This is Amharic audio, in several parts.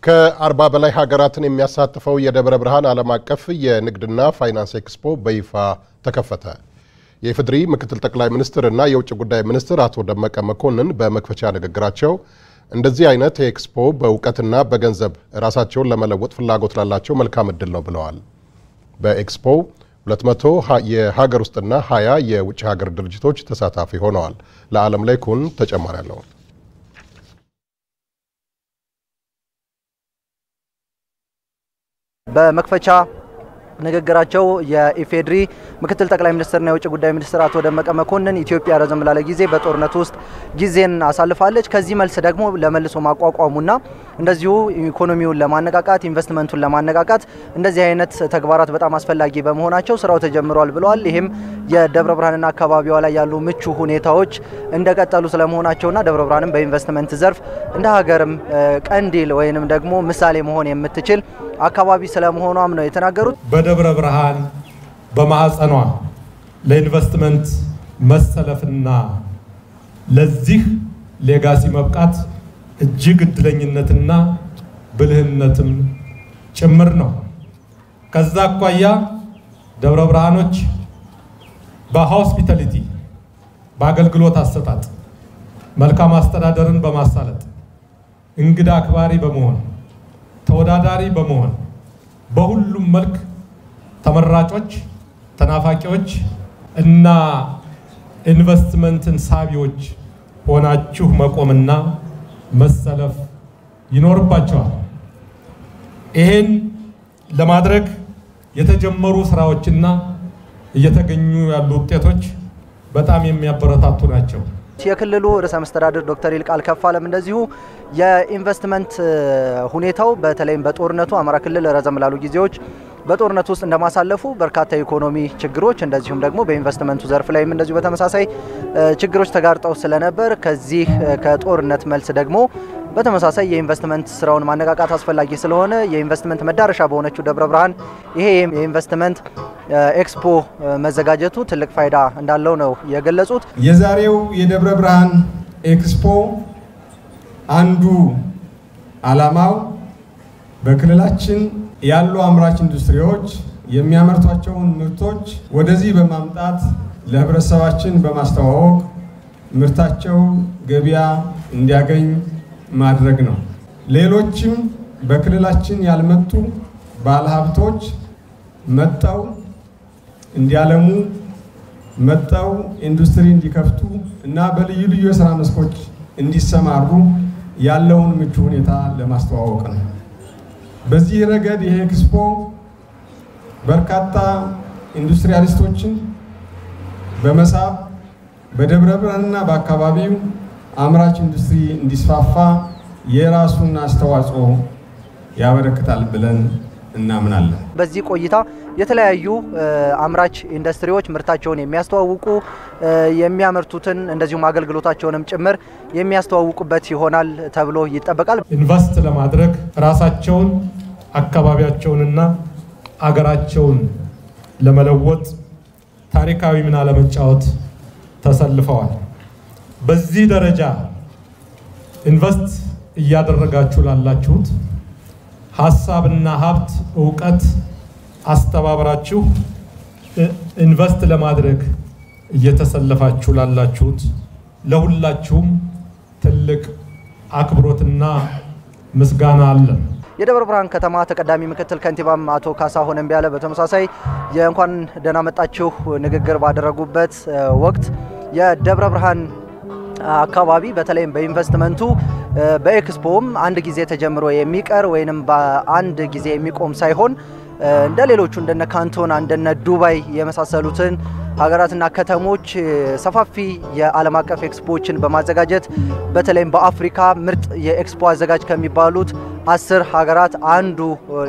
ከ40 በላይ ሀገራትን የሚያሳትፈው የደብረ ብርሃን ዓለም አቀፍ የንግድና ፋይናንስ ኤክስፖ በይፋ ተከፈተ። የኢፌዴሪ ምክትል ጠቅላይ ሚኒስትርና የውጭ ጉዳይ ሚኒስትር አቶ ደመቀ መኮንን በመክፈቻ ንግግራቸው እንደዚህ አይነት ኤክስፖ በእውቀትና በገንዘብ ራሳቸውን ለመለወጥ ፍላጎት ላላቸው መልካም ዕድል ነው ብለዋል። በኤክስፖ 200 የሀገር ውስጥና 20 የውጭ ሀገር ድርጅቶች ተሳታፊ ሆነዋል። ለዓለም ላይ ኩን ተጨማሪ ያለው በመክፈቻ ንግግራቸው የኢፌዴሪ ምክትል ጠቅላይ ሚኒስትርና የውጭ ጉዳይ ሚኒስትር አቶ ደመቀ መኮንን ኢትዮጵያ ረዘም ላለ ጊዜ በጦርነት ውስጥ ጊዜን አሳልፋለች። ከዚህ መልስ ደግሞ ለመልሶ ማቋቋሙና እንደዚሁ ኢኮኖሚውን ለማነቃቃት ኢንቨስትመንቱን ለማነቃቃት እንደዚህ አይነት ተግባራት በጣም አስፈላጊ በመሆናቸው ስራው ተጀምሯል ብለዋል። ይህም የደብረ ብርሃንና አካባቢዋ ላይ ያሉ ምቹ ሁኔታዎች እንደቀጠሉ ስለመሆናቸውና ደብረ ብርሃንም በኢንቨስትመንት ዘርፍ እንደ ሀገርም ቀንዲል ወይንም ደግሞ ምሳሌ መሆን የምትችል አካባቢ ስለመሆኗም ነው የተናገሩት። በደብረ ብርሃን በማዕፀኗ ለኢንቨስትመንት መሰለፍና ለዚህ ሌጋሲ መብቃት እጅግ እድለኝነትና ብልህነትም ጭምር ነው። ከዛ አኳያ ደብረ ብርሃኖች በሆስፒታሊቲ በአገልግሎት አሰጣጥ መልካም አስተዳደርን በማሳለጥ እንግዳ አክባሪ በመሆን ተወዳዳሪ በመሆን በሁሉም መልክ ተመራጮች ተናፋቂዎች እና ኢንቨስትመንትን ሳቢዎች ሆናችሁ መቆምና መሰለፍ ይኖርባቸዋል። ይሄን ለማድረግ የተጀመሩ ስራዎችና እየተገኙ ያሉ ውጤቶች በጣም የሚያበረታቱ ናቸው። የክልሉ ርዕሰ መስተዳድር ዶክተር ይልቃል ከፋለም እንደዚሁ የኢንቨስትመንት ሁኔታው በተለይም በጦርነቱ አማራ ክልል ረዘም ላሉ ጊዜዎች በጦርነቱ ውስጥ እንደማሳለፉ በርካታ ኢኮኖሚ ችግሮች እንደዚሁም ደግሞ በኢንቨስትመንቱ ዘርፍ ላይም እንደዚሁ በተመሳሳይ ችግሮች ተጋርጠው ስለነበር ከዚህ ከጦርነት መልስ ደግሞ በተመሳሳይ የኢንቨስትመንት ስራውን ማነቃቃት አስፈላጊ ስለሆነ የኢንቨስትመንት መዳረሻ በሆነችው ደብረ ብርሃን ይሄ የኢንቨስትመንት ኤክስፖ መዘጋጀቱ ትልቅ ፋይዳ እንዳለው ነው የገለጹት። የዛሬው የደብረ ብርሃን ኤክስፖ አንዱ ዓላማው በክልላችን ያሉ አምራች ኢንዱስትሪዎች የሚያመርቷቸውን ምርቶች ወደዚህ በማምጣት ለህብረተሰባችን በማስተዋወቅ ምርታቸው ገበያ እንዲያገኝ ማድረግ ነው። ሌሎችም በክልላችን ያልመጡ ባለሀብቶች መጣው እንዲያለሙ መጣው ኢንዱስትሪ እንዲከፍቱ እና በልዩ ልዩ የሥራ መስኮች እንዲሰማሩ ያለውን ምቹ ሁኔታ ለማስተዋወቅ ነው። በዚህ ረገድ ይሄ ኤክስፖ በርካታ ኢንዱስትሪያሊስቶችን በመሳብ በደብረ ብርሃንና በአካባቢው አምራች ኢንዱስትሪ እንዲስፋፋ የራሱን አስተዋጽኦ ያበረክታል ብለን እናምናለን። በዚህ ቆይታ የተለያዩ አምራች ኢንዱስትሪዎች ምርታቸውን የሚያስተዋውቁ የሚያመርቱትን እንደዚሁም አገልግሎታቸውንም ጭምር የሚያስተዋውቁበት ይሆናል ተብሎ ይጠበቃል። ኢንቨስት ለማድረግ ራሳቸውን አካባቢያቸውንና አገራቸውን ለመለወጥ ታሪካዊ ሚና ለመጫወት ተሰልፈዋል። በዚህ ደረጃ ኢንቨስት እያደረጋችሁ ላላችሁት ሐሳብና ሀብት ዕውቀት አስተባብራችሁ ኢንቨስት ለማድረግ እየተሰለፋችሁ ላላችሁት ለሁላችሁም ትልቅ አክብሮትና ምስጋና አለ። የደብረ ብርሃን ከተማ ተቀዳሚ ምክትል ከንቲባም አቶ ካሳሁን እምቢያለ በተመሳሳይ የእንኳን ደህና መጣችሁ ንግግር ባደረጉበት ወቅት የደብረ ብርሃን አካባቢ በተለይም በኢንቨስትመንቱ በኤክስፖም አንድ ጊዜ ተጀምሮ የሚቀር ወይንም በአንድ ጊዜ የሚቆም ሳይሆን እንደ ሌሎቹ እንደነ ካንቶና እንደነ ዱባይ የመሳሰሉትን ሀገራትና ከተሞች ሰፋፊ የዓለም አቀፍ ኤክስፖዎችን በማዘጋጀት በተለይም በአፍሪካ ምርጥ የኤክስፖ አዘጋጅ ከሚባሉት 10 ሀገራት አንዱ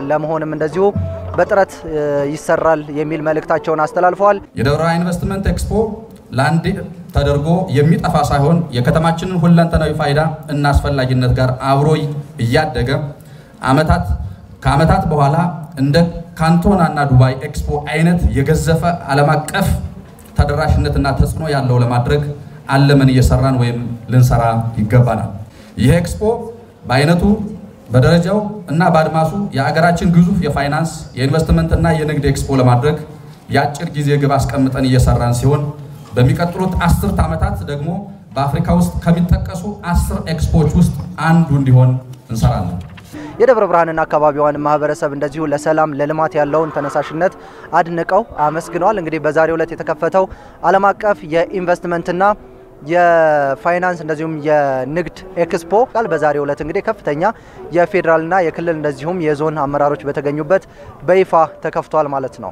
ለመሆንም እንደዚሁ በጥረት ይሰራል የሚል መልእክታቸውን አስተላልፈዋል። የደብረ ብርሃን ኢንቨስትመንት ኤክስፖ ላንድ ተደርጎ የሚጠፋ ሳይሆን የከተማችንን ሁለንተናዊ ፋይዳ እና አስፈላጊነት ጋር አብሮ እያደገ ከዓመታት በኋላ እንደ ካንቶናና ዱባይ ኤክስፖ አይነት የገዘፈ ዓለም አቀፍ ተደራሽነትና ተጽዕኖ ያለው ለማድረግ አለምን እየሰራን ወይም ልንሰራ ይገባናል። ይህ ኤክስፖ በአይነቱ በደረጃው እና በአድማሱ የአገራችን ግዙፍ የፋይናንስ የኢንቨስትመንት እና የንግድ ኤክስፖ ለማድረግ የአጭር ጊዜ ግብ አስቀምጠን እየሰራን ሲሆን በሚቀጥሉት 10 ዓመታት ደግሞ በአፍሪካ ውስጥ ከሚጠቀሱ 10 ኤክስፖዎች ውስጥ አንዱ እንዲሆን እንሰራለን። የደብረ ብርሃንና አካባቢዋን ማህበረሰብ እንደዚሁ ለሰላም ለልማት ያለውን ተነሳሽነት አድንቀው አመስግነዋል። እንግዲህ በዛሬው ዕለት የተከፈተው ዓለም አቀፍ የኢንቨስትመንትና የፋይናንስ እንደዚሁም የንግድ ኤክስፖ በዛሬው ዕለት እንግዲህ ከፍተኛ የፌዴራልና የክልል እንደዚሁም የዞን አመራሮች በተገኙበት በይፋ ተከፍቷል ማለት ነው።